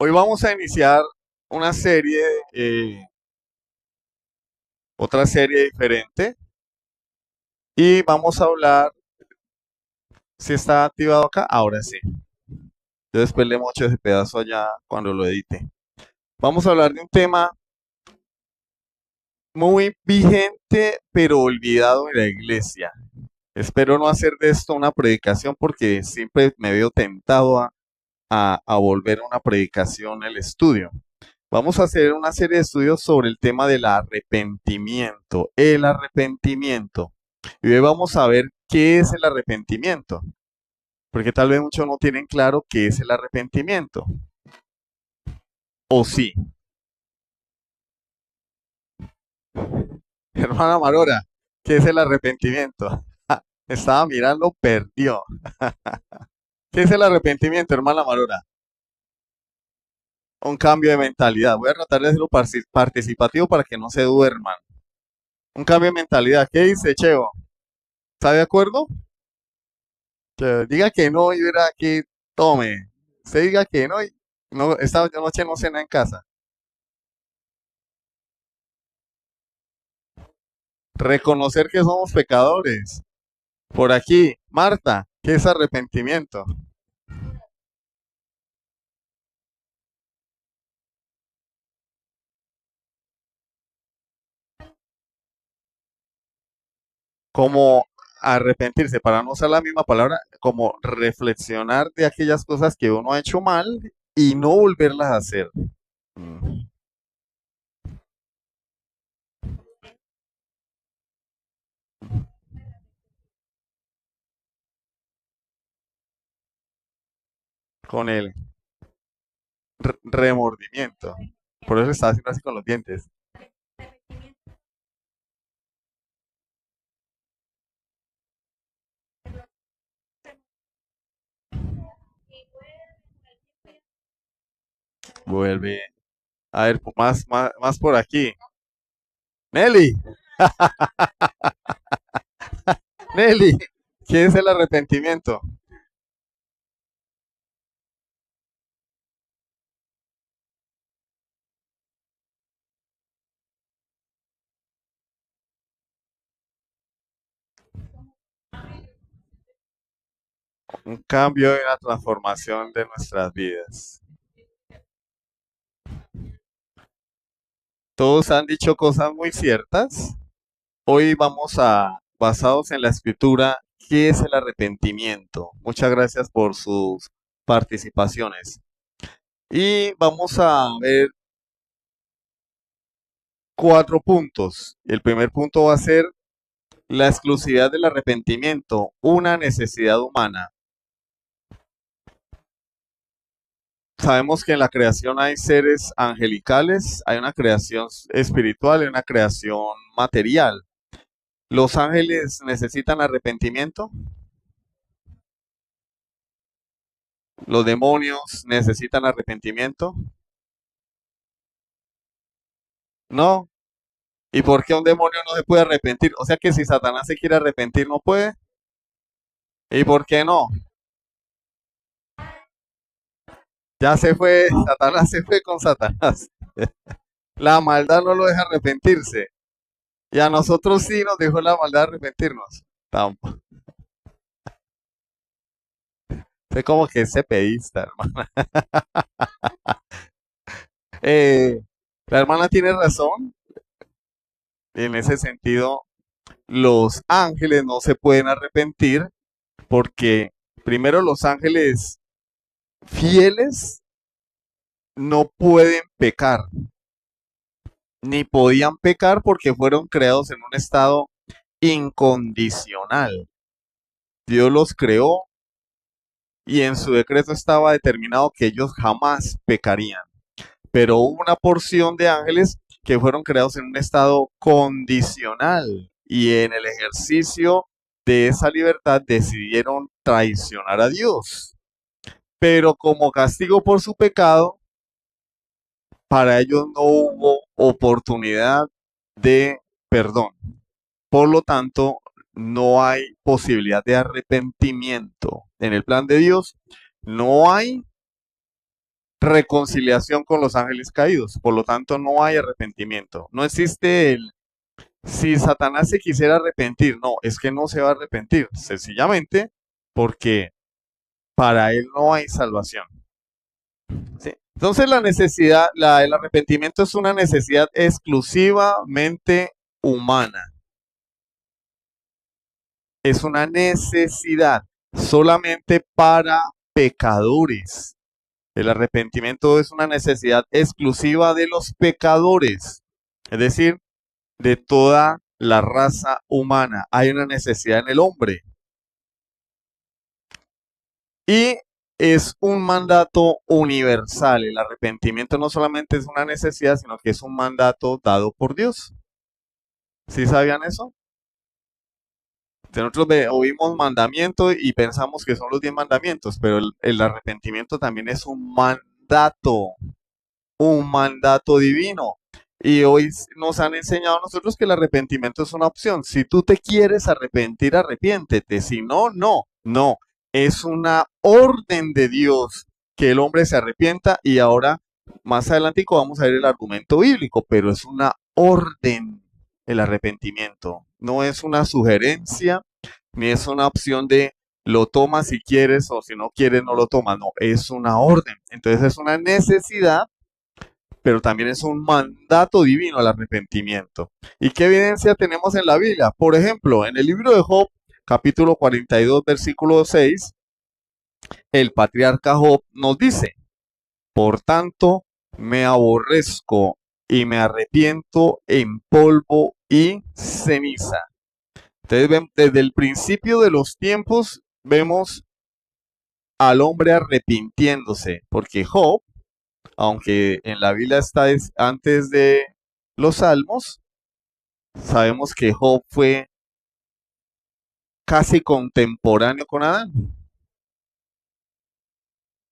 Hoy vamos a iniciar una serie, otra serie diferente, y vamos a hablar, si está activado acá, ahora sí. Yo después le mocho ese pedazo allá cuando lo edite. Vamos a hablar de un tema muy vigente, pero olvidado en la iglesia. Espero no hacer de esto una predicación porque siempre me veo tentado a volver a una predicación el estudio. Vamos a hacer una serie de estudios sobre el tema del arrepentimiento, el arrepentimiento. Y hoy vamos a ver qué es el arrepentimiento, porque tal vez muchos no tienen claro qué es el arrepentimiento. O sí, hermana Marora, ¿qué es el arrepentimiento? Estaba mirando, perdió. ¿Qué es el arrepentimiento, hermana Marora? Un cambio de mentalidad. Voy a tratar de hacerlo participativo para que no se duerman. Un cambio de mentalidad. ¿Qué dice Cheo? ¿Está de acuerdo? Que diga que no y verá que tome. Usted diga que no y no, esta noche no cena en casa. Reconocer que somos pecadores. Por aquí, Marta, ¿qué es arrepentimiento? Como arrepentirse, para no usar la misma palabra, como reflexionar de aquellas cosas que uno ha hecho mal y no volverlas a hacer. Mm. Con el remordimiento. Por eso está haciendo así con los dientes. Vuelve. A ver, más por aquí. Nelly, Nelly, ¿qué es el arrepentimiento? Un cambio y una transformación de nuestras vidas. Todos han dicho cosas muy ciertas. Hoy vamos basados en la escritura, ¿qué es el arrepentimiento? Muchas gracias por sus participaciones. Y vamos a ver cuatro puntos. El primer punto va a ser la exclusividad del arrepentimiento, una necesidad humana. Sabemos que en la creación hay seres angelicales, hay una creación espiritual y una creación material. ¿Los ángeles necesitan arrepentimiento? ¿Los demonios necesitan arrepentimiento? No. ¿Y por qué un demonio no se puede arrepentir? O sea que si Satanás se quiere arrepentir, no puede. ¿Y por qué no? Ya se fue, Satanás se fue con Satanás. La maldad no lo deja arrepentirse. Y a nosotros sí nos dejó la maldad arrepentirnos. Tampoco. Fue como que ese pedista, hermano. Eh, la hermana tiene razón. En ese sentido, los ángeles no se pueden arrepentir porque primero los ángeles fieles no pueden pecar, ni podían pecar porque fueron creados en un estado incondicional. Dios los creó y en su decreto estaba determinado que ellos jamás pecarían. Pero hubo una porción de ángeles que fueron creados en un estado condicional y en el ejercicio de esa libertad decidieron traicionar a Dios. Pero como castigo por su pecado, para ellos no hubo oportunidad de perdón. Por lo tanto, no hay posibilidad de arrepentimiento. En el plan de Dios no hay reconciliación con los ángeles caídos. Por lo tanto, no hay arrepentimiento. No existe el, si Satanás se quisiera arrepentir, no, es que no se va a arrepentir, sencillamente porque para él no hay salvación. ¿Sí? Entonces la necesidad, el arrepentimiento es una necesidad exclusivamente humana. Es una necesidad solamente para pecadores. El arrepentimiento es una necesidad exclusiva de los pecadores, es decir, de toda la raza humana. Hay una necesidad en el hombre. Y es un mandato universal. El arrepentimiento no solamente es una necesidad, sino que es un mandato dado por Dios. ¿Sí sabían eso? Nosotros oímos mandamiento y pensamos que son los 10 mandamientos, pero el arrepentimiento también es un mandato divino. Y hoy nos han enseñado a nosotros que el arrepentimiento es una opción. Si tú te quieres arrepentir, arrepiéntete. Si no, no. No. Es una orden de Dios que el hombre se arrepienta y ahora, más adelantico, vamos a ver el argumento bíblico, pero es una orden el arrepentimiento. No es una sugerencia, ni es una opción de lo tomas si quieres o si no quieres no lo tomas. No, es una orden. Entonces es una necesidad, pero también es un mandato divino el arrepentimiento. ¿Y qué evidencia tenemos en la Biblia? Por ejemplo, en el libro de Job, capítulo 42, versículo 6, el patriarca Job nos dice, por tanto, me aborrezco y me arrepiento en polvo y ceniza. Entonces, desde el principio de los tiempos vemos al hombre arrepintiéndose, porque Job, aunque en la Biblia está antes de los Salmos, sabemos que Job fue casi contemporáneo con Adán.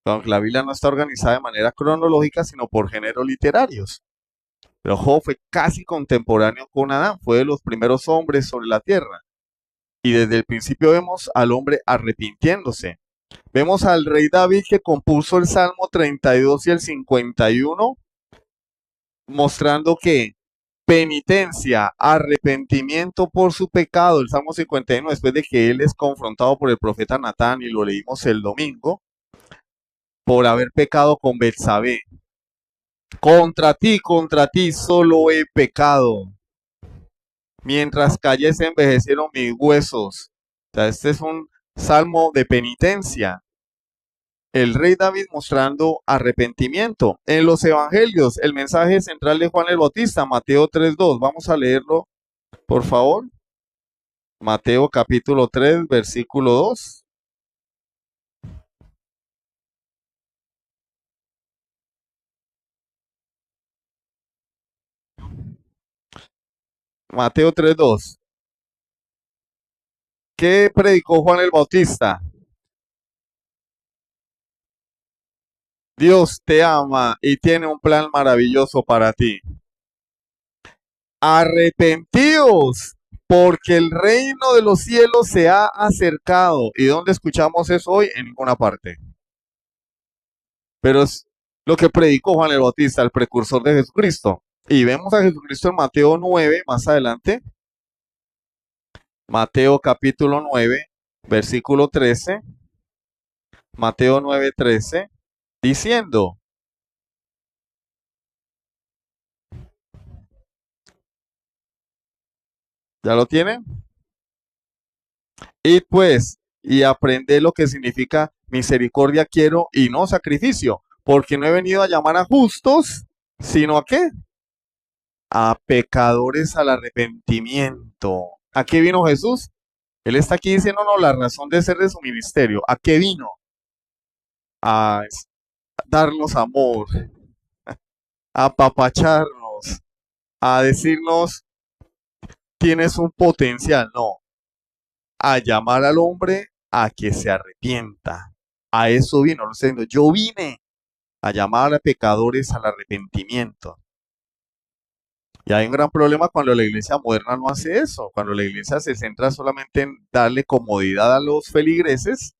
Aunque la Biblia no está organizada de manera cronológica, sino por géneros literarios. Pero Job fue casi contemporáneo con Adán, fue de los primeros hombres sobre la tierra. Y desde el principio vemos al hombre arrepintiéndose. Vemos al rey David que compuso el Salmo 32 y el 51, mostrando que penitencia, arrepentimiento por su pecado, el Salmo 51, después de que él es confrontado por el profeta Natán, y lo leímos el domingo, por haber pecado con Betsabé. Contra ti solo he pecado. Mientras callé se envejecieron mis huesos. O sea, este es un salmo de penitencia. El rey David mostrando arrepentimiento. En los evangelios, el mensaje central de Juan el Bautista, Mateo 3:2. Vamos a leerlo, por favor. Mateo capítulo 3, versículo 2. Mateo 3:2. ¿Qué predicó Juan el Bautista? Dios te ama y tiene un plan maravilloso para ti. Arrepentíos, porque el reino de los cielos se ha acercado. ¿Y dónde escuchamos eso hoy? En ninguna parte. Pero es lo que predicó Juan el Bautista, el precursor de Jesucristo. Y vemos a Jesucristo en Mateo 9, más adelante. Mateo capítulo 9, versículo 13. Mateo 9:13, diciendo, ¿ya lo tienen? Y pues, y aprende lo que significa misericordia quiero y no sacrificio, porque no he venido a llamar a justos, sino a qué? A pecadores al arrepentimiento. ¿A qué vino Jesús? Él está aquí diciéndonos la razón de ser de su ministerio. ¿A qué vino? A darnos amor, a apapacharnos, a decirnos tienes un potencial. No, a llamar al hombre a que se arrepienta. A eso vino, lo estoy diciendo. Yo vine a llamar a pecadores al arrepentimiento. Y hay un gran problema cuando la iglesia moderna no hace eso, cuando la iglesia se centra solamente en darle comodidad a los feligreses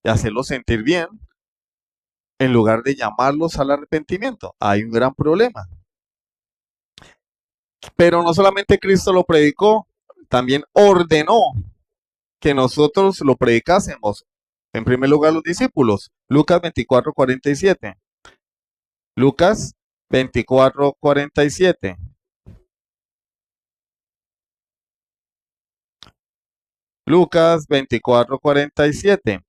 y hacerlos sentir bien, en lugar de llamarlos al arrepentimiento. Hay un gran problema. Pero no solamente Cristo lo predicó, también ordenó que nosotros lo predicásemos. En primer lugar, los discípulos. Lucas 24:47. Lucas 24:47. Lucas 24:47.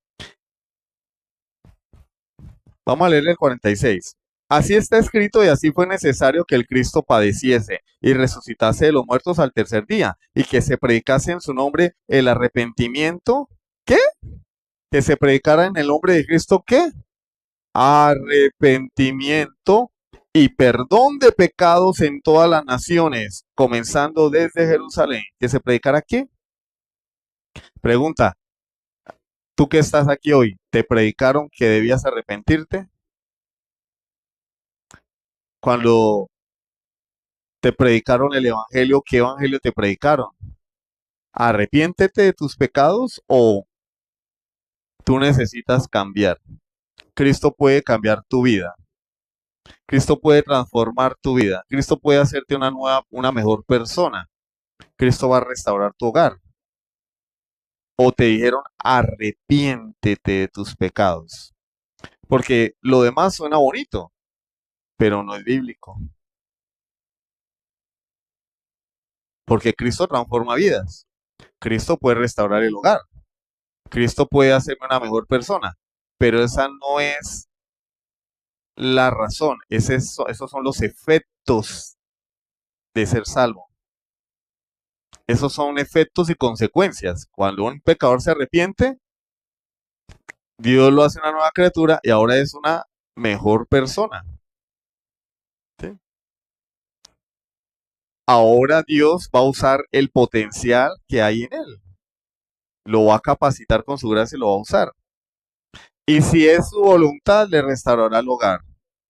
Vamos a leer el 46. Así está escrito y así fue necesario que el Cristo padeciese y resucitase de los muertos al tercer día y que se predicase en su nombre el arrepentimiento. ¿Qué? Que se predicara en el nombre de Cristo. ¿Qué? Arrepentimiento y perdón de pecados en todas las naciones, comenzando desde Jerusalén. ¿Que se predicara qué? Pregunta, tú que estás aquí hoy, ¿te predicaron que debías arrepentirte? Cuando te predicaron el evangelio, ¿qué evangelio te predicaron? ¿Arrepiéntete de tus pecados o tú necesitas cambiar? Cristo puede cambiar tu vida. Cristo puede transformar tu vida. Cristo puede hacerte una nueva, una mejor persona. Cristo va a restaurar tu hogar. O te dijeron, arrepiéntete de tus pecados. Porque lo demás suena bonito, pero no es bíblico. Porque Cristo transforma vidas. Cristo puede restaurar el hogar. Cristo puede hacerme una mejor persona. Pero esa no es la razón. Esos son los efectos de ser salvo. Esos son efectos y consecuencias. Cuando un pecador se arrepiente, Dios lo hace una nueva criatura y ahora es una mejor persona. ¿Sí? Ahora Dios va a usar el potencial que hay en él. Lo va a capacitar con su gracia y lo va a usar. Y si es su voluntad, le restaurará el hogar.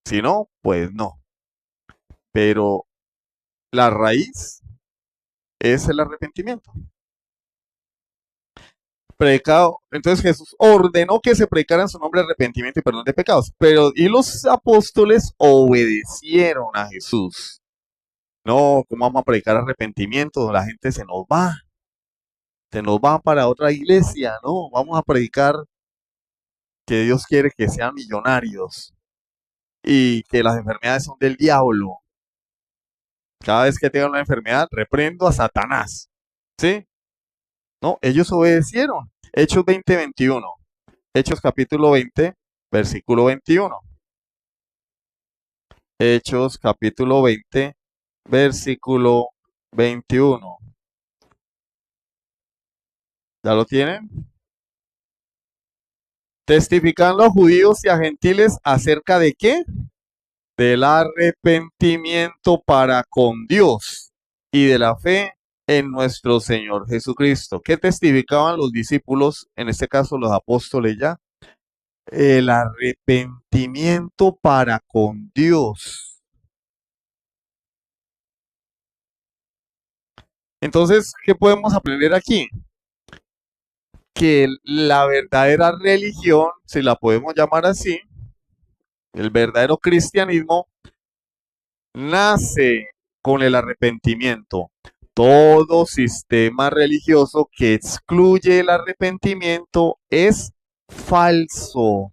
Si no, pues no. Pero la raíz es el arrepentimiento. Predicado, entonces Jesús ordenó que se predicara en su nombre arrepentimiento y perdón de pecados. Pero, y los apóstoles obedecieron a Jesús. No, ¿cómo vamos a predicar arrepentimiento? La gente se nos va para otra iglesia, ¿no? Vamos a predicar que Dios quiere que sean millonarios y que las enfermedades son del diablo. Cada vez que tengan una enfermedad, reprendo a Satanás. ¿Sí? No, ellos obedecieron. Hechos 20:21. Hechos capítulo 20, versículo 21. Hechos capítulo 20, versículo 21. ¿Ya lo tienen? Testificando a judíos y a gentiles acerca de qué? Del arrepentimiento para con Dios y de la fe en nuestro Señor Jesucristo. ¿Qué testificaban los discípulos, en este caso los apóstoles ya? El arrepentimiento para con Dios. Entonces, ¿qué podemos aprender aquí? Que la verdadera religión, si la podemos llamar así, el verdadero cristianismo, nace con el arrepentimiento. Todo sistema religioso que excluye el arrepentimiento es falso.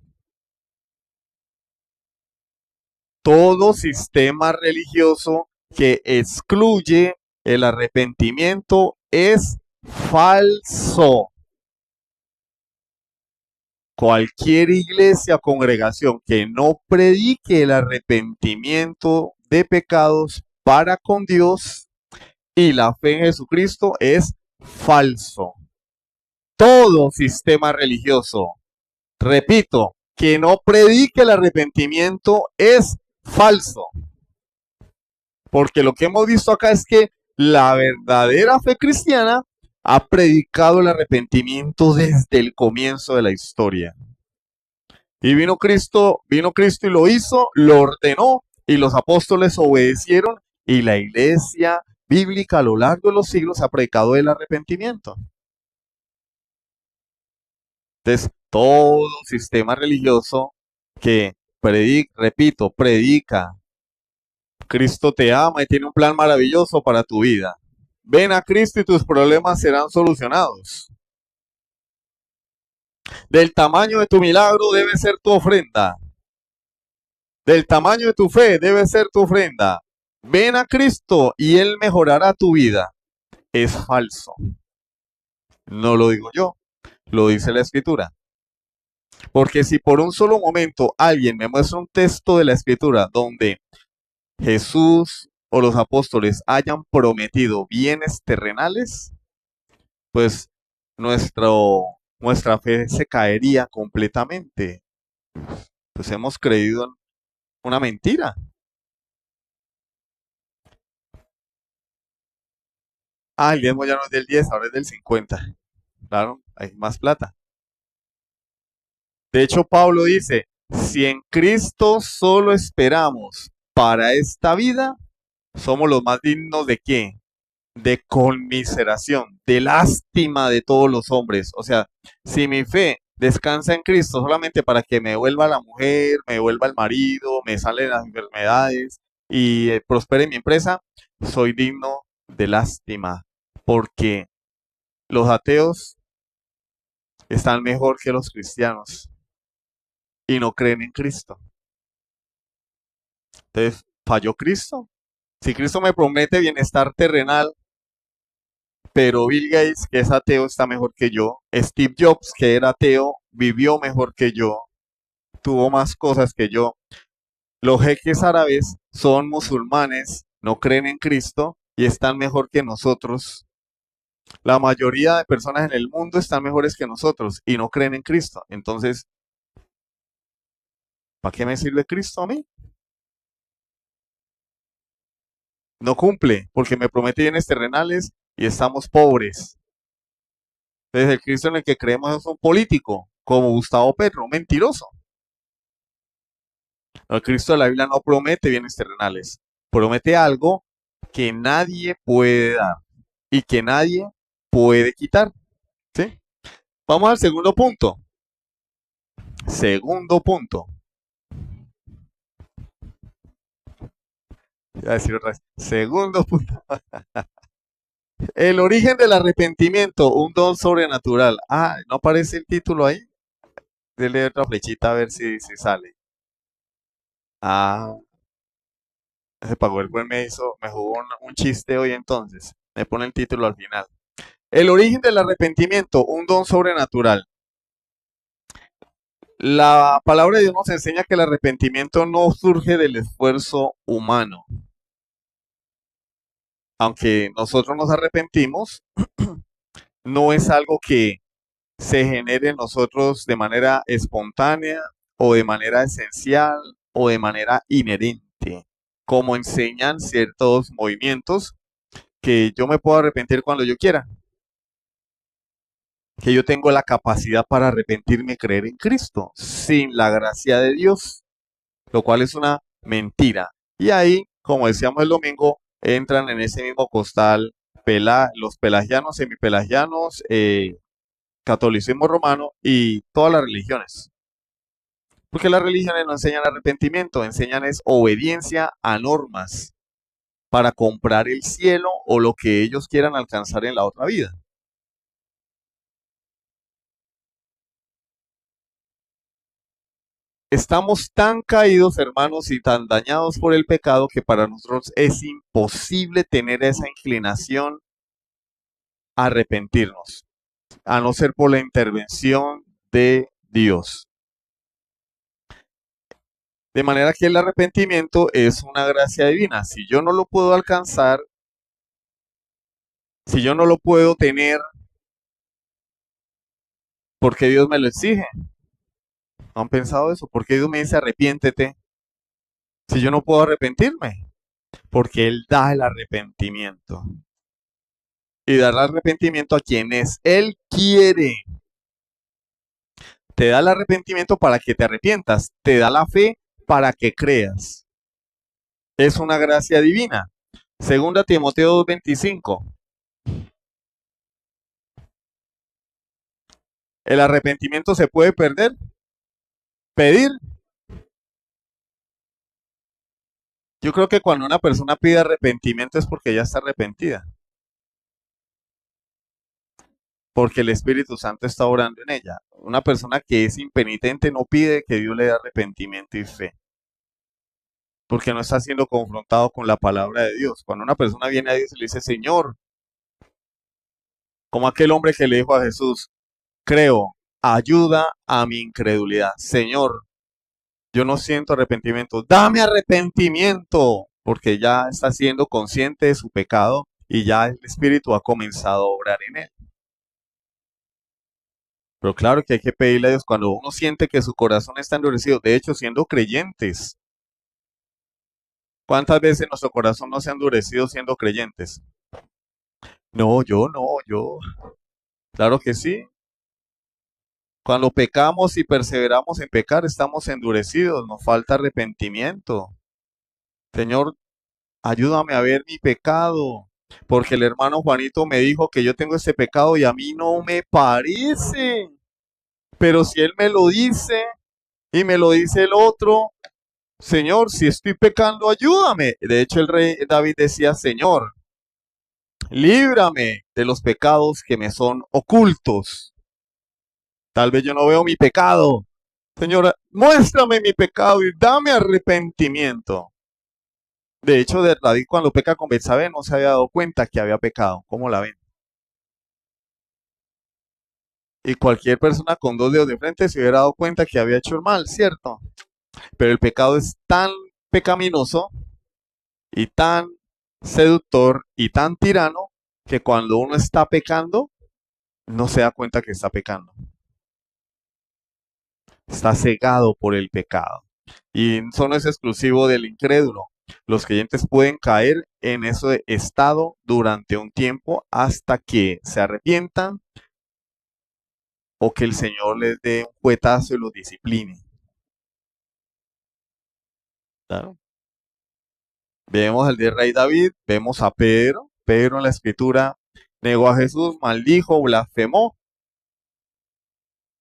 Todo sistema religioso que excluye el arrepentimiento es falso. Cualquier iglesia o congregación que no predique el arrepentimiento de pecados para con Dios y la fe en Jesucristo es falso. Todo sistema religioso, repito, que no predique el arrepentimiento es falso. Porque lo que hemos visto acá es que la verdadera fe cristiana ha predicado el arrepentimiento desde el comienzo de la historia. Y vino Cristo y lo hizo, lo ordenó y los apóstoles obedecieron y la iglesia bíblica a lo largo de los siglos ha predicado el arrepentimiento. Entonces, todo sistema religioso que Repito, predica. Cristo te ama y tiene un plan maravilloso para tu vida. Ven a Cristo y tus problemas serán solucionados. Del tamaño de tu milagro debe ser tu ofrenda. Del tamaño de tu fe debe ser tu ofrenda. Ven a Cristo y Él mejorará tu vida. Es falso. No lo digo yo, lo dice la Escritura. Porque si por un solo momento alguien me muestra un texto de la Escritura donde Jesús o los apóstoles hayan prometido bienes terrenales, pues nuestra fe se caería completamente. Pues hemos creído en una mentira. Ah, el diezmo ya no es del 10, ahora es del 50. Claro, hay más plata. De hecho, Pablo dice, si en Cristo solo esperamos para esta vida, somos los más dignos de qué? De conmiseración, de lástima de todos los hombres. O sea, si mi fe descansa en Cristo solamente para que me vuelva la mujer, me vuelva el marido, me salen las enfermedades y prospere mi empresa, soy digno de lástima, porque los ateos están mejor que los cristianos y no creen en Cristo. Entonces, ¿falló Cristo? Si Cristo me promete bienestar terrenal, pero Bill Gates, que es ateo, está mejor que yo. Steve Jobs, que era ateo, vivió mejor que yo, tuvo más cosas que yo. Los jeques árabes son musulmanes, no creen en Cristo y están mejor que nosotros. La mayoría de personas en el mundo están mejores que nosotros y no creen en Cristo. Entonces, ¿para qué me sirve Cristo a mí? No cumple, porque me promete bienes terrenales y estamos pobres. Entonces, el Cristo en el que creemos es un político, como Gustavo Petro, un mentiroso. El Cristo de la Biblia no promete bienes terrenales, promete algo que nadie puede dar y que nadie puede quitar. ¿Sí? Vamos al segundo punto. Segundo punto. Voy a decir otra vez. Segundo punto. El origen del arrepentimiento, un don sobrenatural. Ah, ¿no aparece el título ahí? Dele otra flechita a ver si sale. Ah, ese PowerPoint me jugó un chiste hoy entonces. Me pone el título al final. El origen del arrepentimiento, un don sobrenatural. La palabra de Dios nos enseña que el arrepentimiento no surge del esfuerzo humano. Aunque nosotros nos arrepentimos, no es algo que se genere en nosotros de manera espontánea o de manera esencial o de manera inherente, como enseñan ciertos movimientos que yo me puedo arrepentir cuando yo quiera, que yo tengo la capacidad para arrepentirme y creer en Cristo sin la gracia de Dios, lo cual es una mentira. Y ahí, como decíamos el domingo, entran en ese mismo costal los pelagianos, semipelagianos, catolicismo romano y todas las religiones. Porque las religiones no enseñan arrepentimiento, enseñan es obediencia a normas para comprar el cielo o lo que ellos quieran alcanzar en la otra vida. Estamos tan caídos, hermanos, y tan dañados por el pecado que para nosotros es imposible tener esa inclinación a arrepentirnos, a no ser por la intervención de Dios. De manera que el arrepentimiento es una gracia divina. Si yo no lo puedo alcanzar, si yo no lo puedo tener, ¿por qué Dios me lo exige? ¿No han pensado eso? ¿Por qué Dios me dice arrepiéntete si yo no puedo arrepentirme? Porque Él da el arrepentimiento. Y dar el arrepentimiento a quienes Él quiere. Te da el arrepentimiento para que te arrepientas. Te da la fe para que creas. Es una gracia divina. Segunda Timoteo 2:25. ¿El arrepentimiento se puede perder? ¿Pedir? Yo creo que cuando una persona pide arrepentimiento es porque ya está arrepentida, porque el Espíritu Santo está orando en ella. Una persona que es impenitente no pide que Dios le dé arrepentimiento y fe, porque no está siendo confrontado con la palabra de Dios. Cuando una persona viene a Dios y le dice, Señor, como aquel hombre que le dijo a Jesús, creo, ayuda a mi incredulidad. Señor, yo no siento arrepentimiento, dame arrepentimiento, porque ya está siendo consciente de su pecado y ya el Espíritu ha comenzado a obrar en él. Pero claro que hay que pedirle a Dios cuando uno siente que su corazón está endurecido, de hecho siendo creyentes. ¿Cuántas veces nuestro corazón no se ha endurecido siendo creyentes? No, yo no, yo. Claro que sí. Cuando pecamos y perseveramos en pecar, estamos endurecidos, nos falta arrepentimiento. Señor, ayúdame a ver mi pecado, porque el hermano Juanito me dijo que yo tengo este pecado y a mí no me parece. Pero si él me lo dice y me lo dice el otro, Señor, si estoy pecando, ayúdame. De hecho, el rey David decía, Señor, líbrame de los pecados que me son ocultos. Tal vez yo no veo mi pecado. Señora, muéstrame mi pecado y dame arrepentimiento. De hecho, David cuando peca con Betsabé no se había dado cuenta que había pecado. ¿Cómo la ven? Y cualquier persona con dos dedos de frente se hubiera dado cuenta que había hecho el mal, ¿cierto? Pero el pecado es tan pecaminoso y tan seductor y tan tirano que cuando uno está pecando, no se da cuenta que está pecando. Está cegado por el pecado. Y eso no es exclusivo del incrédulo. Los creyentes pueden caer en ese estado durante un tiempo hasta que se arrepientan o que el Señor les dé un cuetazo y los discipline. ¿Claro? Vemos al de rey David, vemos a Pedro. Pedro en la escritura negó a Jesús, maldijo, blasfemó,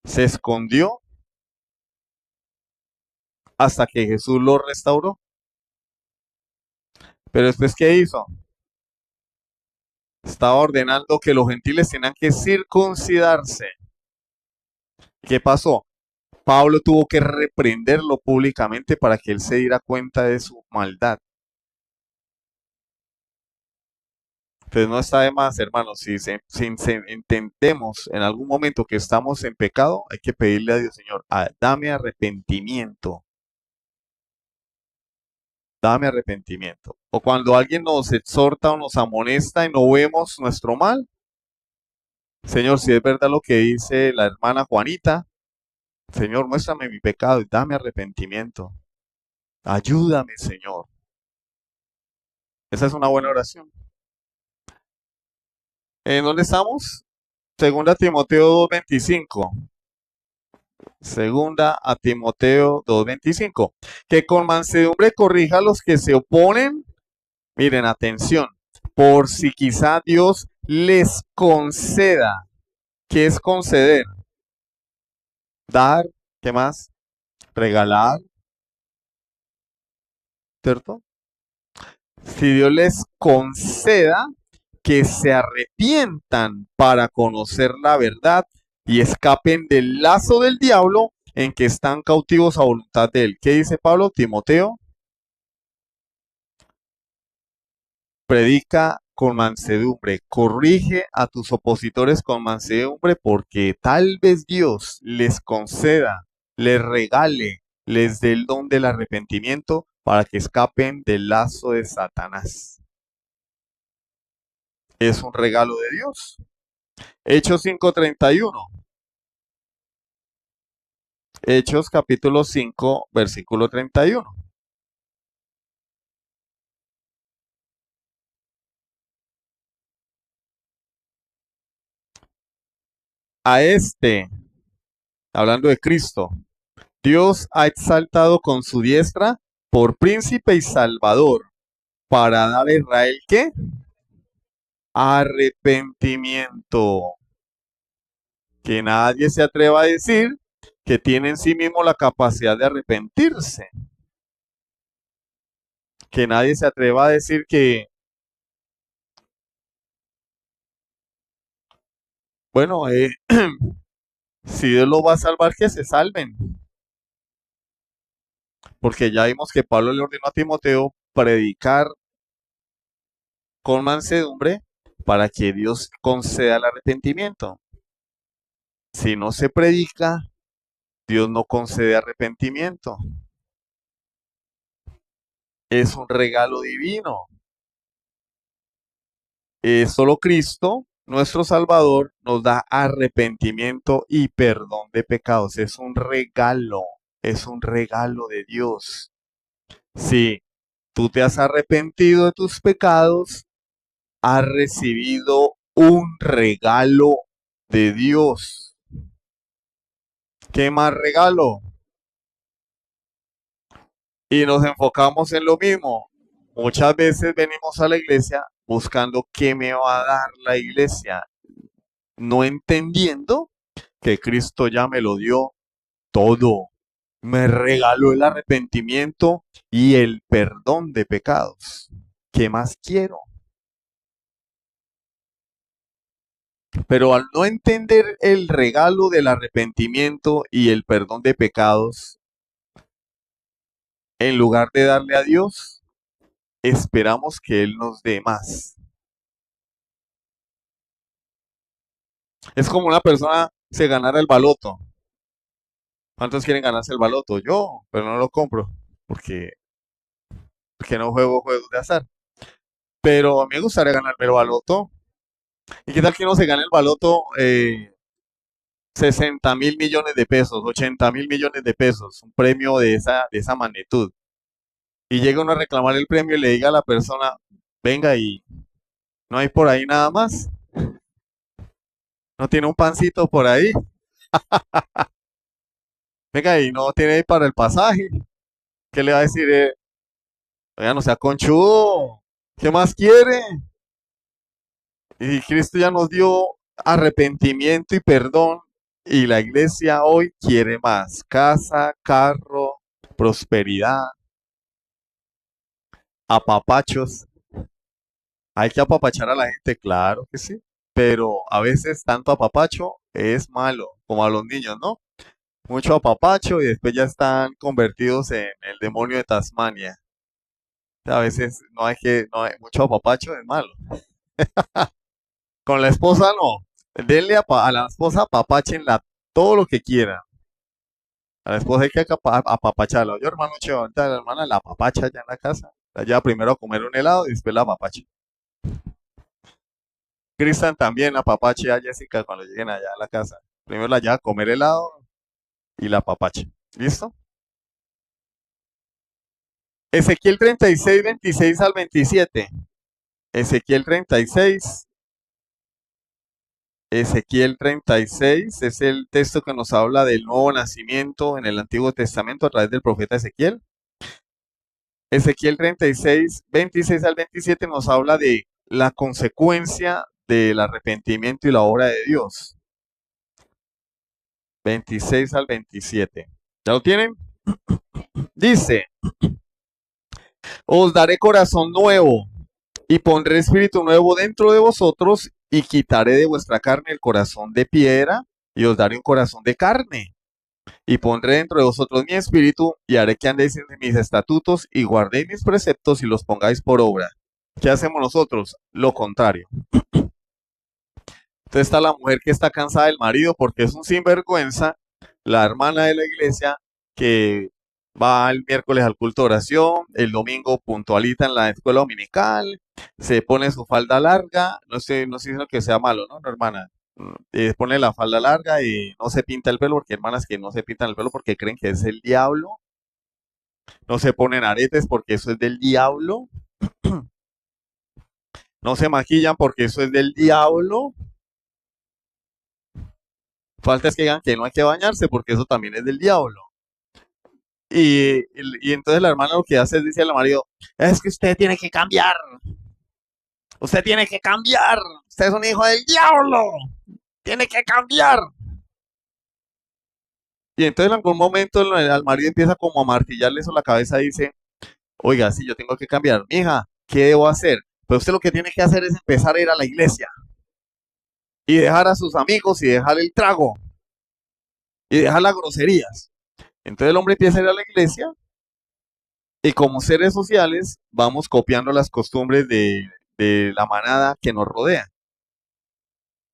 se escondió hasta que Jesús lo restauró. Pero después, ¿qué hizo? Estaba ordenando que los gentiles tenían que circuncidarse. ¿Qué pasó? Pablo tuvo que reprenderlo públicamente para que él se diera cuenta de su maldad. Entonces no está de más, hermanos, si entendemos en algún momento que estamos en pecado, hay que pedirle a Dios, Señor, dame arrepentimiento, dame arrepentimiento. O cuando alguien nos exhorta o nos amonesta y no vemos nuestro mal, Señor, si es verdad lo que dice la hermana Juanita, Señor, muéstrame mi pecado y dame arrepentimiento. Ayúdame, Señor. Esa es una buena oración. ¿En dónde estamos? Segunda Timoteo 2:25. Segunda a Timoteo 2:25. Que con mansedumbre corrija a los que se oponen. Miren, atención. Por si quizá Dios les conceda. ¿Qué es conceder? Dar. ¿Qué más? Regalar. ¿Cierto? Si Dios les conceda que se arrepientan para conocer la verdad y escapen del lazo del diablo en que están cautivos a voluntad de él. ¿Qué dice Pablo? Timoteo, predica con mansedumbre, corrige a tus opositores con mansedumbre, porque tal vez Dios les conceda, les regale, les dé el don del arrepentimiento para que escapen del lazo de Satanás. Es un regalo de Dios. Hechos 5:31. Hechos capítulo 5, versículo 31. A este, hablando de Cristo, Dios ha exaltado con su diestra por príncipe y salvador para dar a Israel, ¿qué? Arrepentimiento. Que nadie se atreva a decir que tiene en sí mismo la capacidad de arrepentirse. Que nadie se atreva a decir que, bueno, si Dios lo va a salvar, que se salven. Porque ya vimos que Pablo le ordenó a Timoteo predicar con mansedumbre para que Dios conceda el arrepentimiento. Si no se predica, Dios no concede arrepentimiento. Es un regalo divino. Solo Cristo, nuestro Salvador, nos da arrepentimiento y perdón de pecados. Es un regalo de Dios. Si tú te has arrepentido de tus pecados, has recibido un regalo de Dios. ¿Qué más regalo? Y nos enfocamos en lo mismo. Muchas veces venimos a la iglesia buscando qué me va a dar la iglesia, no entendiendo que Cristo ya me lo dio todo. Me regaló el arrepentimiento y el perdón de pecados. ¿Qué más quiero? Pero al no entender el regalo del arrepentimiento y el perdón de pecados, en lugar de darle a Dios, esperamos que Él nos dé más. Es como una persona se ganara el baloto. ¿Cuántos quieren ganarse el baloto? Yo, pero no lo compro porque, porque no juego juegos de azar. Pero a mí me gustaría ganarme el baloto. ¿Y qué tal que uno se gane el baloto 60.000 millones de pesos, 80.000 millones de pesos, un premio de esa magnitud? Y llega uno a reclamar el premio y le diga a la persona, venga, y no hay por ahí nada más, no tiene un pancito por ahí, venga, y no tiene ahí para el pasaje. ¿Qué le va a decir? Oiga, no sea conchudo, ¿qué más quiere? Y Cristo ya nos dio arrepentimiento y perdón, y la iglesia hoy quiere más: casa, carro, prosperidad, apapachos. Hay que apapachar a la gente, claro que sí, pero a veces tanto apapacho es malo, como a los niños, ¿no? Mucho apapacho y después ya están convertidos en el demonio de Tasmania. A veces no hay mucho apapacho, es malo. Con la esposa no. Denle a la esposa, apapáchenla todo lo que quieran. A la esposa hay que apapacharla. Yo, hermano Cheo, ahorita la hermana la apapacha ya en la casa. La lleva primero a comer un helado y después la apapacha. Cristian también apapache a Jessica cuando lleguen allá a la casa. Primero la lleva a comer helado y la apapacha. ¿Listo? Ezequiel 36, 26 al 27. Ezequiel 36. Ezequiel 36 es el texto que nos habla del nuevo nacimiento en el Antiguo Testamento a través del profeta Ezequiel. Ezequiel 36, 26 al 27 nos habla de la consecuencia del arrepentimiento y la obra de Dios. 26 al 27. ¿Ya lo tienen? Dice, os daré corazón nuevo y pondré espíritu nuevo dentro de vosotros y quitaré de vuestra carne el corazón de piedra y os daré un corazón de carne. Y pondré dentro de vosotros mi espíritu y haré que andéis en mis estatutos y guardéis mis preceptos y los pongáis por obra. ¿Qué hacemos nosotros? Lo contrario. Entonces está la mujer que está cansada del marido porque es un sinvergüenza, la hermana de la iglesia que va el miércoles al culto de oración, el domingo puntualita en la escuela dominical, se pone su falda larga, no sé si que sea malo, ¿no, hermana? Pone la falda larga y no se pinta el pelo, porque hermanas que no se pintan el pelo porque creen que es el diablo, no se ponen aretes porque eso es del diablo, no se maquillan porque eso es del diablo. Falta es que digan que no hay que bañarse porque eso también es del diablo. Y entonces la hermana lo que hace es decirle al marido, es que usted tiene que cambiar. Usted tiene que cambiar. Usted es un hijo del diablo. Tiene que cambiar. Y entonces en algún momento el marido empieza como a martillarle eso en la cabeza y dice, Oiga, sí, yo tengo que cambiar. Mija, ¿qué debo hacer? Pues usted lo que tiene que hacer es empezar a ir a la iglesia y dejar a sus amigos y dejar el trago y dejar las groserías. Entonces el hombre empieza a ir a la iglesia y como seres sociales vamos copiando las costumbres de la manada que nos rodea.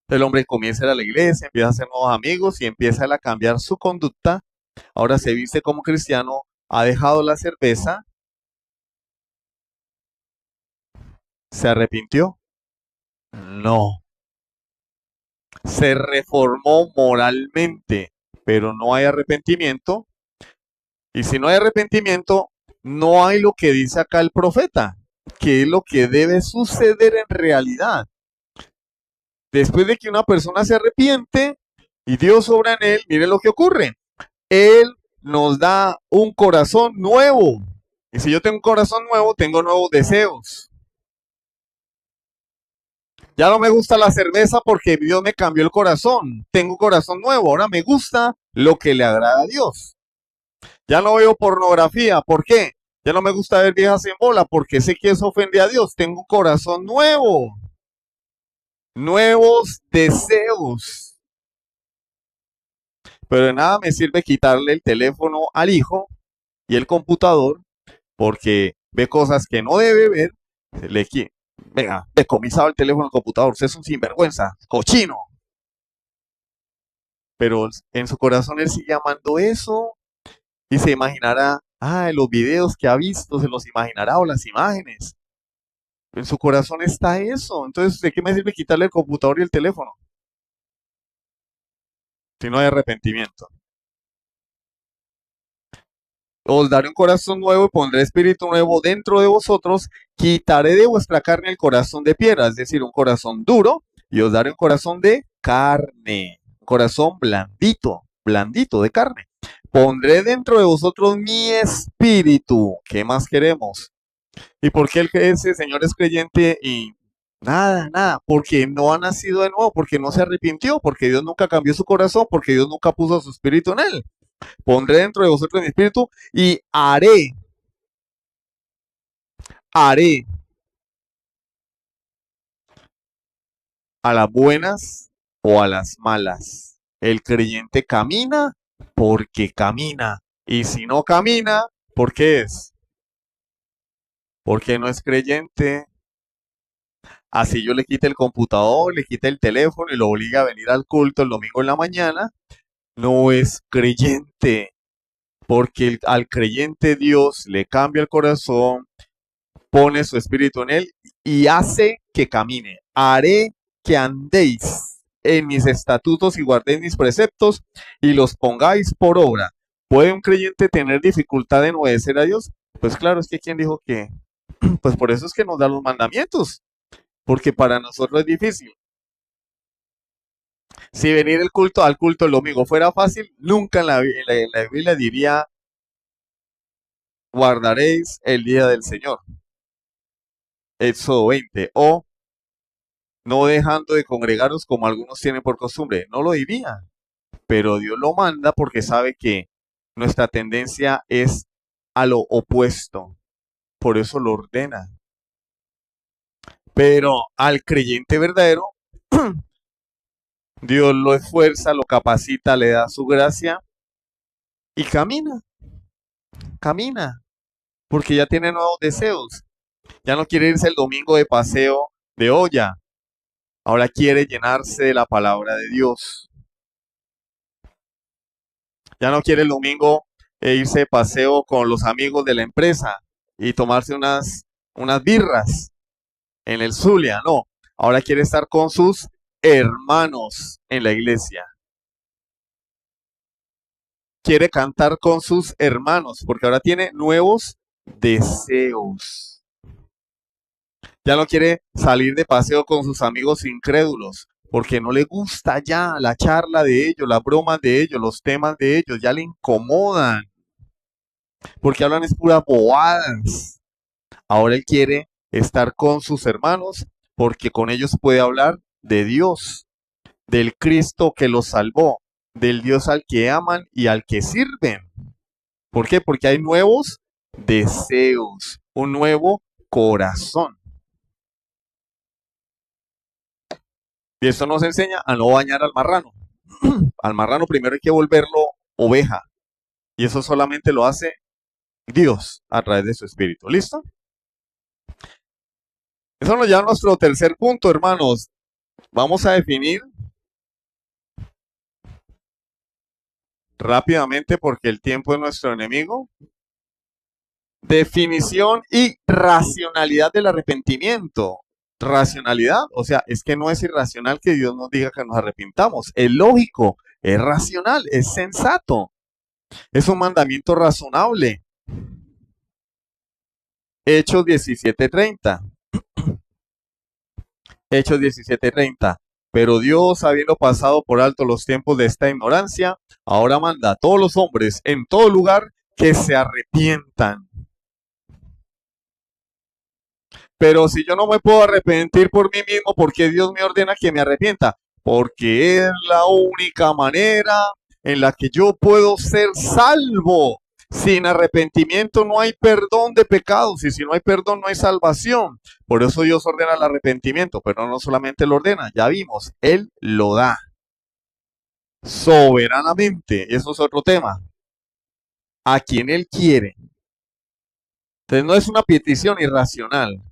El hombre comienza a ir a la iglesia, empieza a hacer nuevos amigos y empieza él a cambiar su conducta. Ahora se viste como cristiano, ha dejado la cerveza, ¿se arrepintió? No. Se reformó moralmente, pero no hay arrepentimiento. Y si no hay arrepentimiento, no hay lo que dice acá el profeta, que es lo que debe suceder en realidad. Después de que una persona se arrepiente y Dios obra en él, mire lo que ocurre. Él nos da un corazón nuevo. Y si yo tengo un corazón nuevo, tengo nuevos deseos. Ya no me gusta la cerveza porque Dios me cambió el corazón. Tengo un corazón nuevo. Ahora me gusta lo que le agrada a Dios. Ya no veo pornografía. ¿Por qué? Ya no me gusta ver viejas en bola porque sé que eso ofende a Dios. Tengo un corazón nuevo. Nuevos deseos. Pero de nada me sirve quitarle el teléfono al hijo y el computador porque ve cosas que no debe ver. Venga, decomisado el teléfono al computador. Usted es un sinvergüenza, cochino. Pero en su corazón él sigue amando eso y se imaginará, los videos que ha visto, se los imaginará o las imágenes. En su corazón está eso. Entonces, ¿de qué me sirve quitarle el computador y el teléfono si no hay arrepentimiento? Os daré un corazón nuevo y pondré espíritu nuevo dentro de vosotros. Quitaré de vuestra carne el corazón de piedra, es decir, un corazón duro, y os daré un corazón de carne, un corazón blandito, blandito de carne. Pondré dentro de vosotros mi espíritu. ¿Qué más queremos? ¿Y por qué ese señor es creyente y nada, nada? Porque no ha nacido de nuevo, porque no se arrepintió, porque Dios nunca cambió su corazón, porque Dios nunca puso su espíritu en él. Pondré dentro de vosotros mi espíritu y haré a las buenas o a las malas. El creyente camina porque camina. Y si no camina, ¿por qué es? Porque no es creyente. Así yo le quite el computador, le quite el teléfono y lo obliga a venir al culto el domingo en la mañana, no es creyente. Porque al creyente Dios le cambia el corazón, pone su espíritu en él y hace que camine. Haré que andéis en mis estatutos y guardéis mis preceptos y los pongáis por obra. ¿Puede un creyente tener dificultad en obedecer a Dios? Pues claro, es que ¿quién dijo que? Pues por eso es que nos da los mandamientos, porque para nosotros es difícil. Si venir al culto el domingo fuera fácil, nunca en la Biblia diría guardaréis el día del Señor. Éxodo 20. O no dejando de congregaros como algunos tienen por costumbre. No lo diría, pero Dios lo manda porque sabe que nuestra tendencia es a lo opuesto. Por eso lo ordena. Pero al creyente verdadero, Dios lo esfuerza, lo capacita, le da su gracia y camina, camina, porque ya tiene nuevos deseos. Ya no quiere irse el domingo de paseo de olla, ahora quiere llenarse de la palabra de Dios. Ya no quiere el domingo irse de paseo con los amigos de la empresa y tomarse unas birras en el Zulia, no. Ahora quiere estar con sus hermanos en la iglesia. Quiere cantar con sus hermanos porque ahora tiene nuevos deseos. Ya no quiere salir de paseo con sus amigos incrédulos porque no le gusta ya la charla de ellos, las bromas de ellos, los temas de ellos, ya le incomodan porque hablan es puras bobadas. Ahora él quiere estar con sus hermanos porque con ellos puede hablar de Dios, del Cristo que los salvó, del Dios al que aman y al que sirven. ¿Por qué? Porque hay nuevos deseos, un nuevo corazón. Y esto nos enseña a no bañar al marrano. Al marrano primero hay que volverlo oveja. Y eso solamente lo hace Dios a través de su espíritu. ¿Listo? Eso nos lleva a nuestro tercer punto, hermanos. Vamos a definir rápidamente, porque el tiempo es nuestro enemigo. Definición y racionalidad del arrepentimiento. Racionalidad, o sea, es que no es irracional que Dios nos diga que nos arrepintamos. Es lógico, es racional, es sensato. Es un mandamiento razonable. Hechos 17:30. Hechos 17:30. Pero Dios, habiendo pasado por alto los tiempos de esta ignorancia, ahora manda a todos los hombres en todo lugar que se arrepientan. Pero si yo no me puedo arrepentir por mí mismo, ¿por qué Dios me ordena que me arrepienta? Porque es la única manera en la que yo puedo ser salvo. Sin arrepentimiento no hay perdón de pecados, y si no hay perdón no hay salvación. Por eso Dios ordena el arrepentimiento, pero no solamente lo ordena, ya vimos, Él lo da soberanamente. Eso es otro tema. A quien Él quiere. Entonces no es una petición irracional.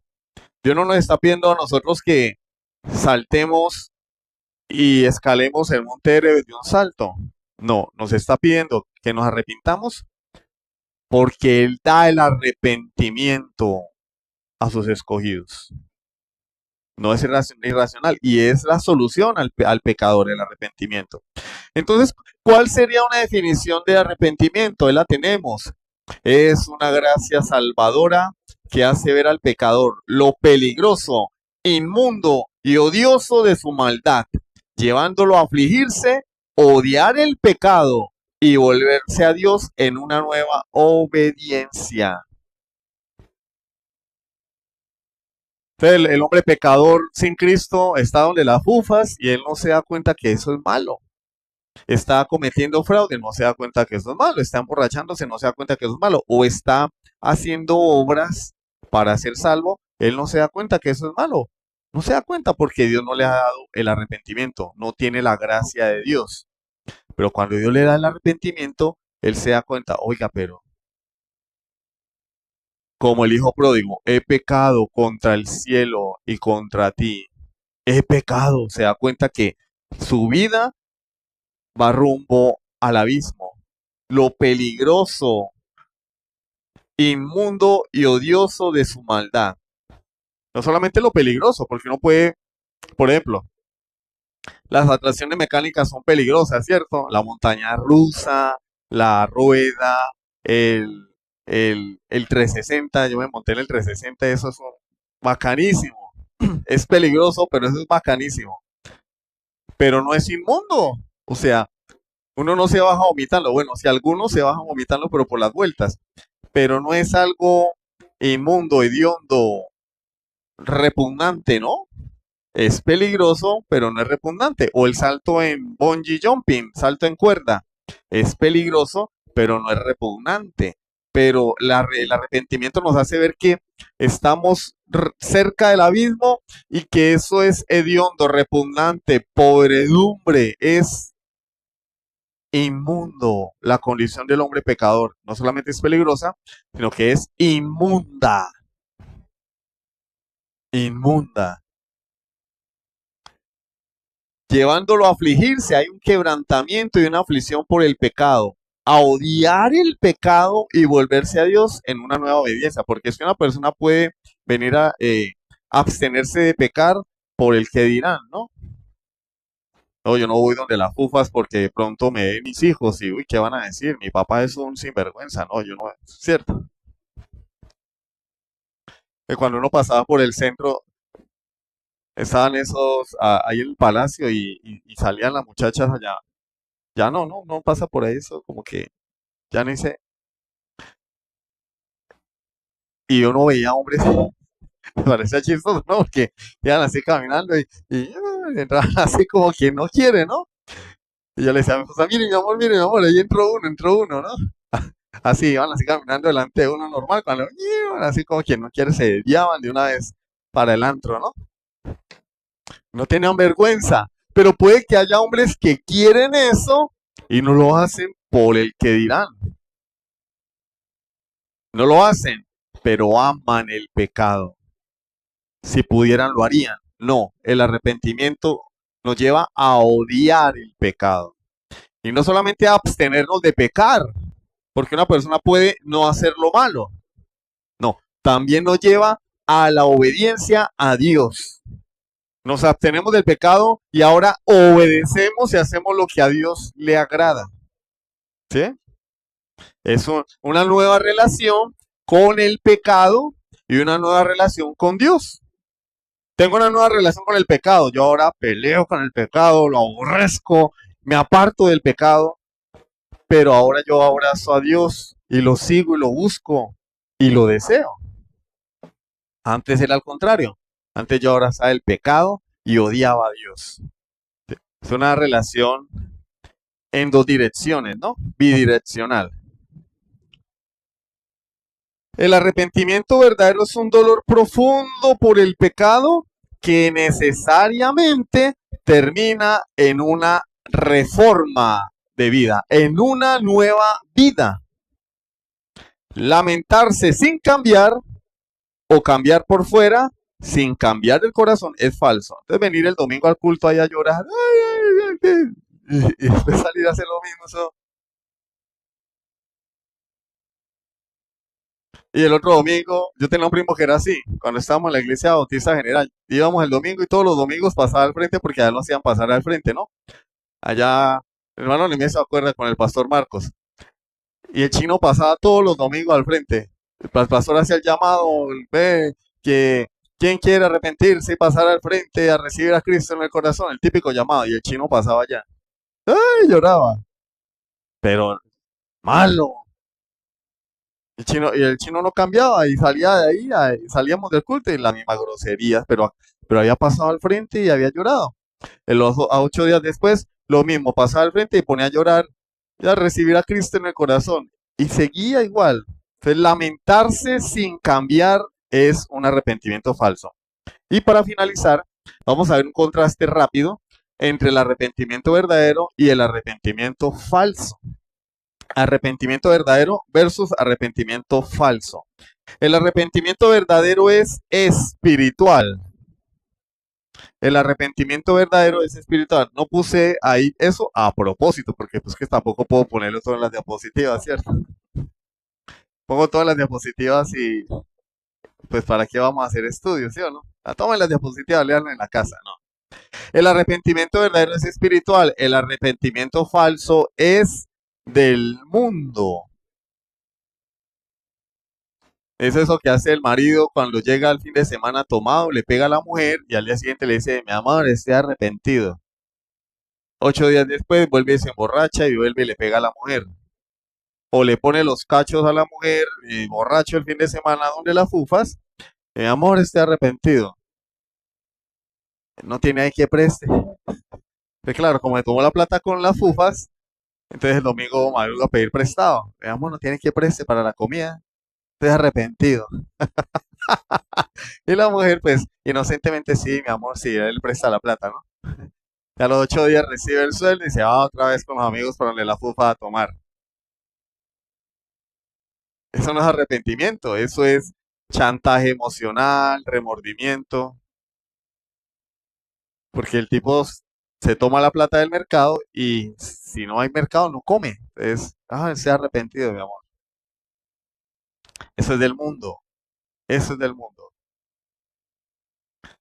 Dios no nos está pidiendo a nosotros que saltemos y escalemos el monte Everest de un salto. No, nos está pidiendo que nos arrepintamos porque Él da el arrepentimiento a sus escogidos. No es irracional y es la solución al pecador, el arrepentimiento. Entonces, ¿cuál sería una definición de arrepentimiento? Ahí la tenemos. Es una gracia salvadora que hace ver al pecador lo peligroso, inmundo y odioso de su maldad, llevándolo a afligirse, odiar el pecado y volverse a Dios en una nueva obediencia. Entonces, el hombre pecador sin Cristo está donde las fufas y él no se da cuenta que eso es malo. Está cometiendo fraude, no se da cuenta que eso es malo. Está emborrachándose, no se da cuenta que eso es malo. O está haciendo obras para ser salvo, él no se da cuenta que eso es malo. No se da cuenta porque Dios no le ha dado el arrepentimiento, no tiene la gracia de Dios. Pero cuando Dios le da el arrepentimiento, él se da cuenta, oiga, pero como el hijo pródigo, he pecado contra el cielo y contra ti. He pecado. Se da cuenta que su vida va rumbo al abismo. Lo peligroso, inmundo y odioso de su maldad. No solamente lo peligroso, porque uno puede, por ejemplo, las atracciones mecánicas son peligrosas, ¿cierto? La montaña rusa, la rueda, el 360, yo me monté en el 360, eso es bacanísimo. Es peligroso, pero eso es bacanísimo. Pero no es inmundo. O sea, uno no se baja vomitando. Bueno, si algunos se bajan vomitando, pero por las vueltas. Pero no es algo inmundo, hediondo, repugnante, ¿no? Es peligroso, pero no es repugnante. O el salto en bungee jumping, salto en cuerda. Es peligroso, pero no es repugnante. Pero el arrepentimiento nos hace ver que estamos cerca del abismo y que eso es hediondo, repugnante, podredumbre, es inmundo. La condición del hombre pecador no solamente es peligrosa, sino que es inmunda. Inmunda. Llevándolo a afligirse, hay un quebrantamiento y una aflicción por el pecado. A odiar el pecado y volverse a Dios en una nueva obediencia. Porque es que una persona puede venir a abstenerse de pecar por el que dirán, ¿no? No, yo no voy donde las fufas porque de pronto me ven mis hijos y, uy, ¿qué van a decir? Mi papá es un sinvergüenza. No, yo no, ¿cierto? Que cuando uno pasaba por el centro, estaban esos ahí en el palacio y salían las muchachas allá. Ya no pasa por ahí eso, como que ya ni sé. Y uno veía hombres, me parecía chistoso, ¿no? Porque iban así caminando y entraban así como que no quiere, ¿no? Y yo le decía a mi esposa, mire mi amor, ahí entró uno, ¿no? Así iban así caminando delante de uno normal, cuando iban así como quien no quiere, se desviaban de una vez para el antro, ¿no? No tenían vergüenza. Pero puede que haya hombres que quieren eso y no lo hacen por el que dirán. No lo hacen, pero aman el pecado. Si pudieran, lo harían. No, el arrepentimiento nos lleva a odiar el pecado. Y no solamente a abstenernos de pecar, porque una persona puede no hacer lo malo. No, también nos lleva a la obediencia a Dios. Nos abstenemos del pecado y ahora obedecemos y hacemos lo que a Dios le agrada. ¿Sí? Es una nueva relación con el pecado y una nueva relación con Dios. Tengo una nueva relación con el pecado. Yo ahora peleo con el pecado, lo aborrezco, me aparto del pecado, pero ahora yo abrazo a Dios y lo sigo y lo busco y lo deseo. Antes era al contrario. Antes yo abrazaba el pecado y odiaba a Dios. Es una relación en dos direcciones, ¿no? Bidireccional. El arrepentimiento verdadero es un dolor profundo por el pecado que necesariamente termina en una reforma de vida, en una nueva vida. Lamentarse sin cambiar o cambiar por fuera sin cambiar el corazón es falso. Entonces venir el domingo al culto ahí a llorar y después salir a hacer lo mismo. Eso. Y el otro domingo, yo tenía un primo que era así, cuando estábamos en la iglesia bautista general, íbamos el domingo y todos los domingos pasaba al frente porque allá lo hacían pasar al frente, ¿no? Allá, el hermano ni me se acuerda con el pastor Marcos. Y el chino pasaba todos los domingos al frente. El pastor hacía el llamado, ve que quien quiere arrepentirse y pasar al frente a recibir a Cristo en el corazón, el típico llamado, y el chino pasaba allá. ¡Ay! Lloraba. Pero malo. Y el chino no cambiaba y salía de ahí, salíamos del culto y la misma grosería, pero había pasado al frente y había llorado. A 8 días después, lo mismo, pasaba al frente y ponía a llorar y a recibir a Cristo en el corazón. Y seguía igual. Entonces, lamentarse sin cambiar es un arrepentimiento falso. Y para finalizar, vamos a ver un contraste rápido entre el arrepentimiento verdadero y el arrepentimiento falso. Arrepentimiento verdadero versus arrepentimiento falso. El arrepentimiento verdadero es espiritual. El arrepentimiento verdadero es espiritual. No puse ahí eso a propósito, porque pues que tampoco puedo ponerlo todo en las diapositivas, ¿cierto? Pongo todas las diapositivas y pues para qué vamos a hacer estudios, ¿sí o no? Tomen las diapositivas, leanlo en la casa, ¿no? El arrepentimiento verdadero es espiritual. El arrepentimiento falso es del mundo. Es eso que hace el marido cuando llega al fin de semana tomado, le pega a la mujer y al día siguiente le dice, mi amor, estoy arrepentido. 8 días después vuelve y se emborracha y vuelve y le pega a la mujer. O le pone los cachos a la mujer y borracho el fin de semana donde la fufas, mi amor, estoy arrepentido. No tiene ahí que preste. Pues claro, como me tomó la plata con las fufas, entonces el domingo madruga a pedir prestado. Mi amor, no tiene que preste para la comida. Estoy arrepentido. Y la mujer, pues, inocentemente, sí, mi amor, sí, él presta la plata, ¿no? Y a los 8 días recibe el sueldo y se va otra vez con los amigos para donde la fufa a tomar. Eso no es arrepentimiento, eso es chantaje emocional, remordimiento, porque el tipo se toma la plata del mercado y si no hay mercado no come. Entonces, se ha arrepentido, mi amor. Eso es del mundo, eso es del mundo.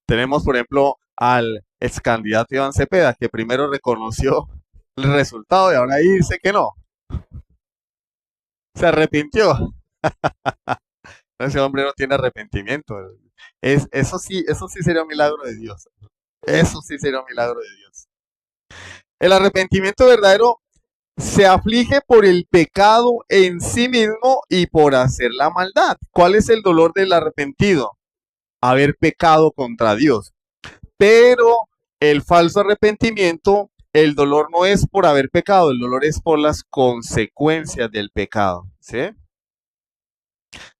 Tenemos, por ejemplo, al ex candidato Iván Cepeda, que primero reconoció el resultado y ahora dice que no. Se arrepintió. Ese hombre no tiene arrepentimiento. Eso sí sería un milagro de Dios. Eso sí sería un milagro de Dios. El arrepentimiento verdadero se aflige por el pecado en sí mismo y por hacer la maldad. ¿Cuál es el dolor del arrepentido? Haber pecado contra Dios. Pero el falso arrepentimiento el dolor no es por haber pecado, el dolor es por las consecuencias del pecado, ¿sí?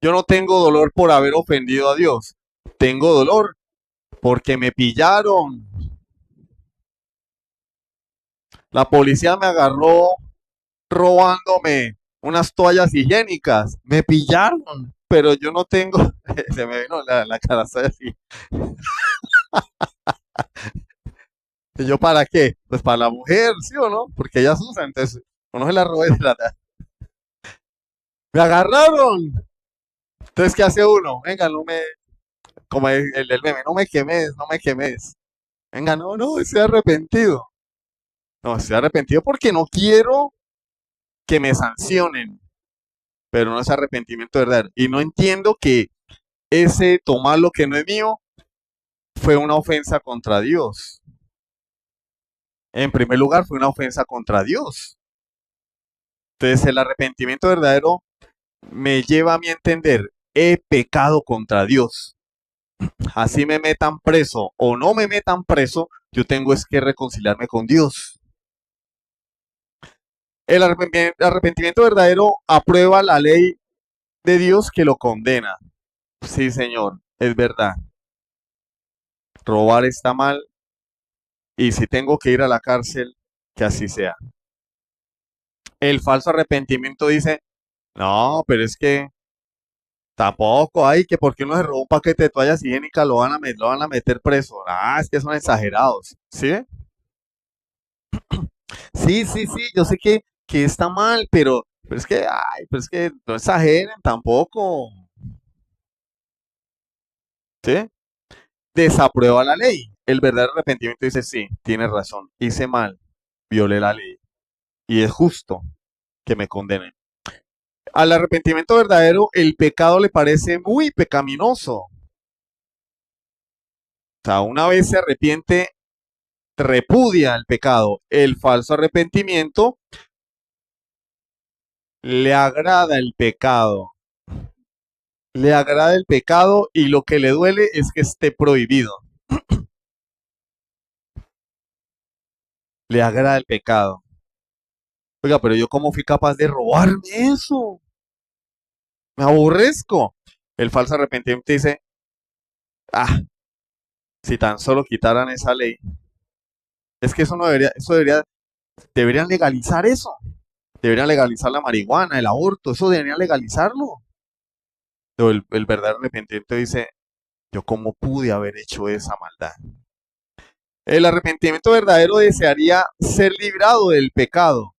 Yo no tengo dolor por haber ofendido a Dios, tengo dolor porque me pillaron. La policía me agarró robándome unas toallas higiénicas, me pillaron, pero yo no tengo, se me vino la cara, estoy así. ¿Y yo para qué? Pues para la mujer, ¿sí o no? Porque ellas usan, entonces uno se la robé de la... ¡Me agarraron! Entonces, ¿qué hace uno? Venga, no me... Como el del meme, no me quemes, no me quemes. Venga, no, no, estoy arrepentido. No, estoy arrepentido porque no quiero que me sancionen, pero no es arrepentimiento verdadero. Y no entiendo que ese tomar lo que no es mío fue una ofensa contra Dios. En primer lugar, fue una ofensa contra Dios. Entonces, el arrepentimiento verdadero me lleva a mi entender, he pecado contra Dios. Así me metan preso o no me metan preso, yo tengo es que reconciliarme con Dios. El arrepentimiento verdadero aprueba la ley de Dios que lo condena. Sí, Señor, es verdad. Robar está mal y si tengo que ir a la cárcel, que así sea. El falso arrepentimiento dice, no, pero es que tampoco hay que porque uno se robó un paquete de toallas higiénicas lo van a meter preso. Ah, es que son exagerados. ¿Sí? Sí, sí, sí, yo sé que está mal, pero es que, ay, pero es que no exageren tampoco. ¿Sí? Desaprueba la ley. El verdadero arrepentimiento dice, sí, tienes razón, hice mal, violé la ley y es justo que me condenen. Al arrepentimiento verdadero, el pecado le parece muy pecaminoso. O sea, una vez se arrepiente, repudia el pecado. El falso arrepentimiento le agrada el pecado. Le agrada el pecado y lo que le duele es que esté prohibido. Le agrada el pecado. Oiga, pero yo cómo fui capaz de robarme eso. Me aborrezco. El falso arrepentimiento dice, ah, si tan solo quitaran esa ley. Es que eso no debería, deberían legalizar eso. Deberían legalizar la marihuana, el aborto, eso deberían legalizarlo. Pero el verdadero arrepentimiento dice, yo cómo pude haber hecho esa maldad. El arrepentimiento verdadero desearía ser librado del pecado,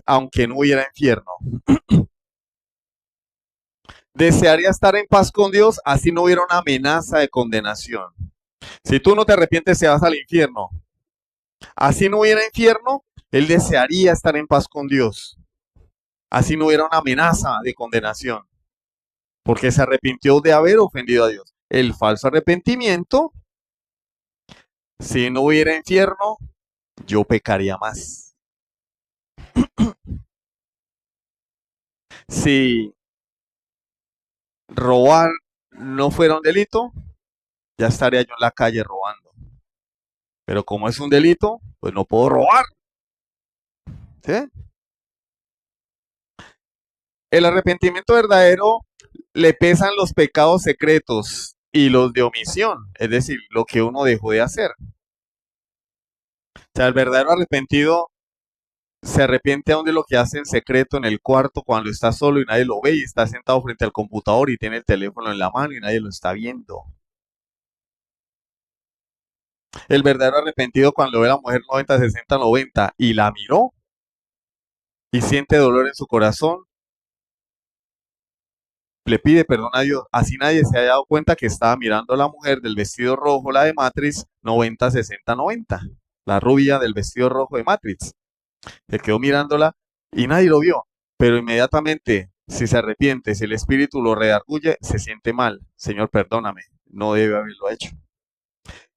aunque no hubiera infierno. Desearía estar en paz con Dios, así no hubiera una amenaza de condenación. Si tú no te arrepientes, te vas al infierno. Así no hubiera infierno, él desearía estar en paz con Dios. Así no hubiera una amenaza de condenación, porque se arrepintió de haber ofendido a Dios. El falso arrepentimiento, si no hubiera infierno, yo pecaría más. Si robar no fuera un delito, ya estaría yo en la calle robando. Pero como es un delito, pues no puedo robar. ¿Sí? El arrepentimiento verdadero le pesan los pecados secretos y los de omisión, es decir, lo que uno dejó de hacer. O sea, el verdadero arrepentido se arrepiente aún de lo que hace en secreto en el cuarto cuando está solo y nadie lo ve y está sentado frente al computador y tiene el teléfono en la mano y nadie lo está viendo. El verdadero arrepentido cuando ve a la mujer 90, 60, 90 y la miró y siente dolor en su corazón, le pide perdón a Dios. Así nadie se haya dado cuenta que estaba mirando a la mujer del vestido rojo, la de Matrix 90, 60, 90. La rubia del vestido rojo de Matrix. Se quedó mirándola y nadie lo vio. Pero inmediatamente, si se arrepiente, si el espíritu lo redarguye, se siente mal. Señor, perdóname, no debe haberlo hecho.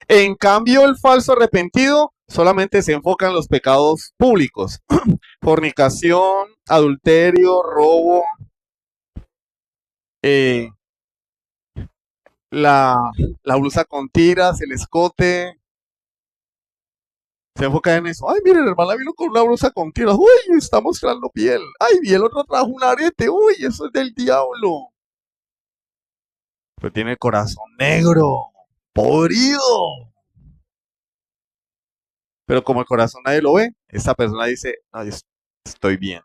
En cambio, el falso arrepentido solamente se enfoca en los pecados públicos. Fornicación, adulterio, robo, eh, la, la blusa con tiras, el escote, Se enfoca en eso. Ay, miren, el hermano vino con una blusa con tiras. Uy, está mostrando piel. Ay, y el otro trajo un arete. Uy, eso es del diablo. Pero tiene el corazón negro, podrido. Pero como el corazón nadie lo ve, esta persona dice, no, estoy bien.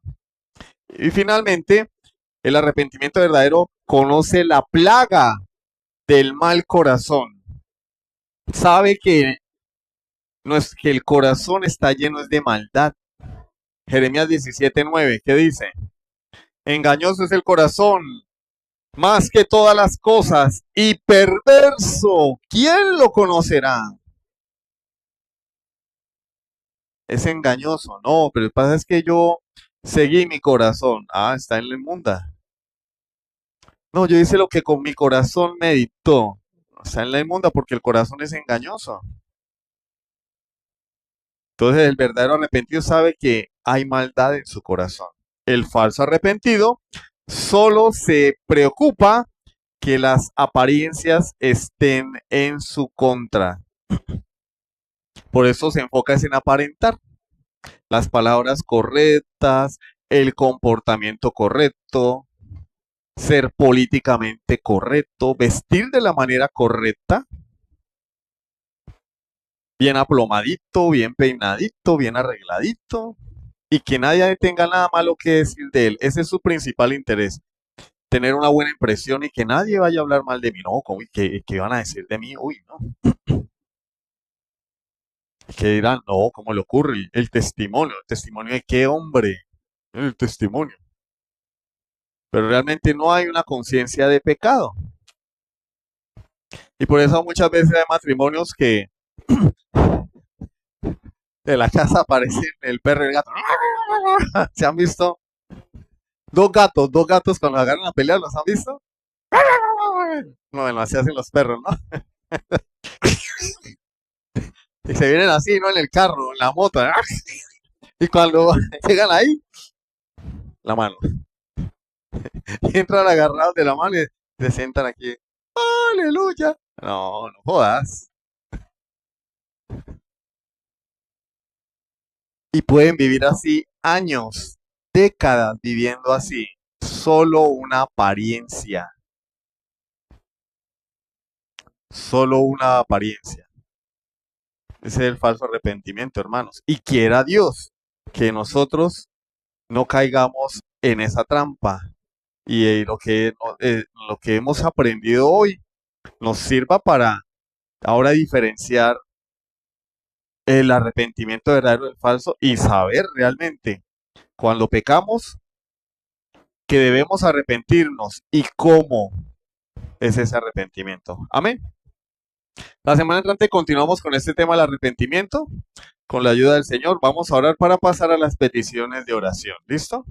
Y finalmente, el arrepentimiento verdadero conoce la plaga del mal corazón. Sabe que, no es, que el corazón está lleno es de maldad. Jeremías 17:9, ¿qué dice? Engañoso es el corazón, más que todas las cosas, y perverso. ¿Quién lo conocerá? Es engañoso. No, pero lo que pasa es que yo seguí mi corazón. Ah, está en la inmunda. No, yo hice lo que con mi corazón me dictó. Está en la inmunda porque el corazón es engañoso. Entonces el verdadero arrepentido sabe que hay maldad en su corazón. El falso arrepentido solo se preocupa que las apariencias estén en su contra. Por eso se enfoca en aparentar las palabras correctas, el comportamiento correcto, ser políticamente correcto, vestir de la manera correcta, bien aplomadito, bien peinadito, bien arregladito, y que nadie tenga nada malo que decir de él. Ese es su principal interés, tener una buena impresión y que nadie vaya a hablar mal de mí, no, como que van a decir de mí, uy, no, que dirán, no, ¿cómo le ocurre? El testimonio de qué hombre, el testimonio. Pero realmente no hay una conciencia de pecado. Y por eso muchas veces hay matrimonios que de la casa aparecen el perro y el gato. ¿Se han visto? Dos gatos cuando agarran a pelear, ¿los han visto? No, bueno, así hacen los perros, ¿no? Y se vienen así, ¿no? En el carro, en la moto. Y cuando llegan ahí, la mano. Y entran agarrados de la mano y se sientan aquí. ¡Aleluya! No, no jodas. Y pueden vivir así años, décadas viviendo así. Solo una apariencia. Solo una apariencia. Ese es el falso arrepentimiento, hermanos. Y quiera Dios que nosotros no caigamos en esa trampa. Y lo que hemos aprendido hoy nos sirva para ahora diferenciar el arrepentimiento verdadero del falso y saber realmente cuando pecamos que debemos arrepentirnos y cómo es ese arrepentimiento. Amén. La semana entrante continuamos con este tema del arrepentimiento. Con la ayuda del Señor, vamos a orar para pasar a las peticiones de oración. ¿Listo?